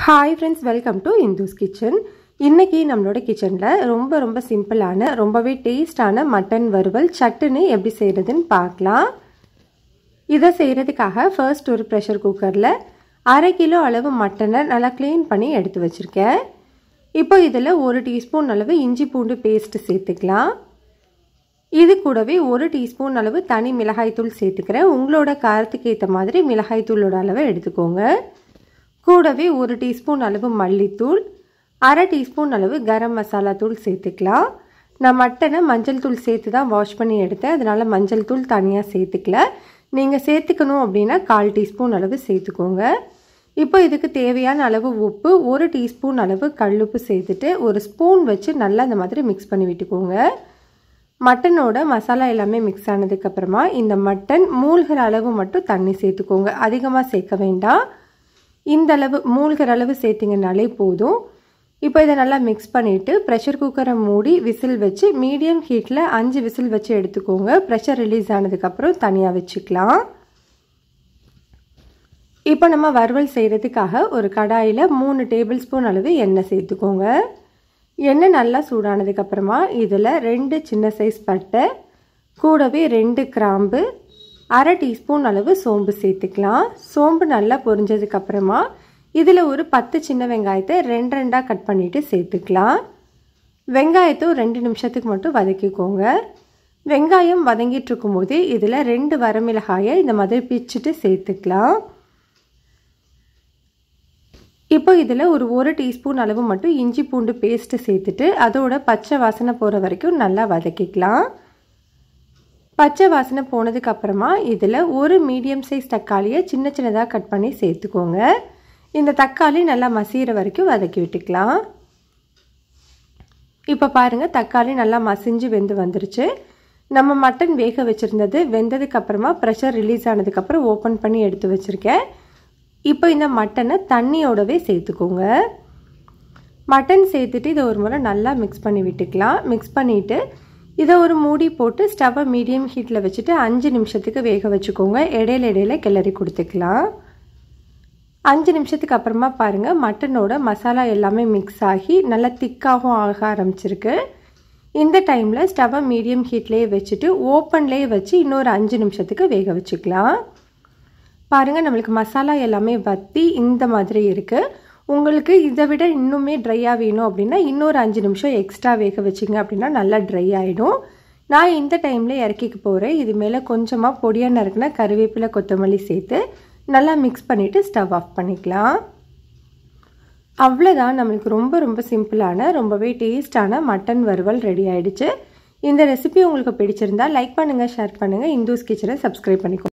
Hi friends, welcome to Indhu's kitchen. இன்னைக்கு நம்மளோட கிச்சன்ல ரொம்ப சிம்பிளான ரொம்பவே டேஸ்டான மட்டன் வறுவல் சட்னி எப்படி செய்யறதுன்னு பார்க்கலாம். இத செய்யறதுக்காக ஃபர்ஸ்ட் ஒரு பிரஷர் குக்கர்ல 1/2 கிலோ அளவு மட்டனை நல்லா க்ளீன் பண்ணி எடுத்து வச்சிருக்கேன். இப்போ இதில் 1 டீஸ்பூன் அளவு இஞ்சி பூண்டு பேஸ்ட் சேர்த்துக்கலாம். இது கூடவே 1 டீஸ்பூன் அளவு தனி மிளகாய் தூள் சேர்த்துக்கிறேன். உங்களோட காரத்துக்கு ஏற்ற மாதிரி மிளகாய் தூளோட அளவை எடுத்துக்கோங்க. கூடவே 1 டீஸ்பூன் அளவு மல்லித்தூள், 1/2 டீஸ்பூன் அளவு கரம் மசாலா தூள் சேர்த்துக்கலாம். நான் மட்டனை மஞ்சள் தூள் சேர்த்து தான் வாஷ் பண்ணி எடுத்தேன், அதனால மஞ்சள் தூள் தனியாக சேர்த்துக்கல. நீங்கள் சேர்த்துக்கணும் அப்படின்னா 1/4 டீஸ்பூன் அளவு சேர்த்துக்கோங்க. இப்போ இதுக்கு தேவையான அளவு உப்பு, 1 டீஸ்பூன் அளவு கல்லுப்பு சேர்த்துட்டு ஒரு ஸ்பூன் வச்சு நல்லா இந்த மாதிரி மிக்ஸ் பண்ணி விட்டுக்கோங்க. மட்டனோட மசாலா எல்லாமே மிக்ஸ் ஆனதுக்கப்புறமா இந்த மட்டன் மூழ்கிற அளவு மட்டும் தண்ணி சேர்த்துக்கோங்க. அதிகமாக சேர்க்க வேண்டாம், இந்த அளவு மூழ்கிற அளவு சேர்த்திங்கனாலே போதும். இப்போ இதை நல்லா மிக்ஸ் பண்ணிவிட்டு ப்ரெஷர் குக்கரை மூடி விசில் வச்சு மீடியம் ஹீட்டில் 5 விசில் வச்சு எடுத்துக்கோங்க. ப்ரெஷர் ரிலீஸ் ஆனதுக்கப்புறம் தனியாக வச்சுக்கலாம். இப்போ நம்ம வறுவல் செய்கிறதுக்காக ஒரு கடாயில் 3 டேபிள் ஸ்பூன் அளவு எண்ணெய் சேர்த்துக்கோங்க. எண்ணெய் நல்லா சூடானதுக்கப்புறமா இதில் 2 சின்ன சைஸ் பட்டை, கூடவே 2 கிராம்பு, 1/2 டீஸ்பூன் அளவு சோம்பு சேர்த்துக்கலாம். சோம்பு நல்லா பொரிஞ்சதுக்கப்புறமா இதில் ஒரு 10 சின்ன வெங்காயத்தை 2 கட் பண்ணிவிட்டு சேர்த்துக்கலாம். வெங்காயத்தை 2 நிமிஷத்துக்கு மட்டும் வதக்கிக்கோங்க. வெங்காயம் வதங்கிட்டு இருக்கும்போது இதில் 2 வரமிளகாயை இந்த மாதிரி பிச்சுட்டு சேர்த்துக்கலாம். இப்போ இதில் ஒரு 1 டீஸ்பூன் அளவு மட்டும் இஞ்சி பூண்டு பேஸ்ட்டு சேர்த்துட்டு அதோட பச்சை வாசனை போகிற வரைக்கும் நல்லா வதக்கிக்கலாம். பச்சை வாசனை போனதுக்கப்புறமா இதில் ஒரு மீடியம் சைஸ் தக்காளியை சின்னதாக கட் பண்ணி சேர்த்துக்கோங்க. இந்த தக்காளி நல்லா மசிகிற வரைக்கும் வதக்கி விட்டுக்கலாம். இப்போ பாருங்கள், தக்காளி நல்லா மசிஞ்சு வெந்து வந்துருச்சு. நம்ம மட்டன் வேக வச்சுருந்தது வெந்ததுக்கப்புறமா ப்ரெஷர் ரிலீஸ் ஆனதுக்கப்புறம் ஓப்பன் பண்ணி எடுத்து வச்சுருக்கேன். இப்போ இந்த மட்டனை தண்ணியோடவே சேர்த்துக்கோங்க. மட்டன் சேர்த்துட்டு இதை ஒரு முறை நல்லா மிக்ஸ் பண்ணி விட்டுக்கலாம். மிக்ஸ் பண்ணிவிட்டு இதை ஒரு மூடி போட்டு ஸ்டவ்வை மீடியம் ஹீட்டில் வச்சுட்டு 5 நிமிஷத்துக்கு வேக வச்சுக்கோங்க. இடையில கிளறி கொடுத்துக்கலாம். 5 நிமிஷத்துக்கு அப்புறமா பாருங்கள், மட்டனோட மசாலா எல்லாமே மிக்ஸ் ஆகி நல்லா திக்காகவும் ஆக ஆரம்பிச்சிருக்கு. இந்த டைமில் ஸ்டவ்வை மீடியம் ஹீட்லேயே வச்சுட்டு ஓப்பன்லேயே வச்சு இன்னொரு 5 நிமிஷத்துக்கு வேக வச்சுக்கலாம். பாருங்கள், நம்மளுக்கு மசாலா எல்லாமே வற்றி இந்த மாதிரி இருக்குது. உங்களுக்கு இதை விட இன்னுமே ட்ரையாக வேணும் அப்படின்னா இன்னொரு 5 நிமிஷம் எக்ஸ்ட்ரா வேக வச்சிங்க அப்படின்னா நல்லா ட்ரை ஆகிடும். நான் இந்த டைமில் இறக்கிக்க போகிறேன். இது மேலே கொஞ்சமாக பொடியாக நறுக்குனா கருவேப்பிலை கொத்தமல்லி சேர்த்து நல்லா மிக்ஸ் பண்ணிவிட்டு ஸ்டவ் ஆஃப் பண்ணிக்கலாம். அவ்வளோதான், நம்மளுக்கு ரொம்ப சிம்பிளான ரொம்பவே டேஸ்டான மட்டன் வறுவல் ரெடி ஆகிடுச்சு. இந்த ரெசிபி உங்களுக்கு பிடிச்சிருந்தா லைக் பண்ணுங்கள், ஷேர் பண்ணுங்கள், இந்துஸ் கிச்சனை சப்ஸ்கிரைப் பண்ணிக்கோங்க.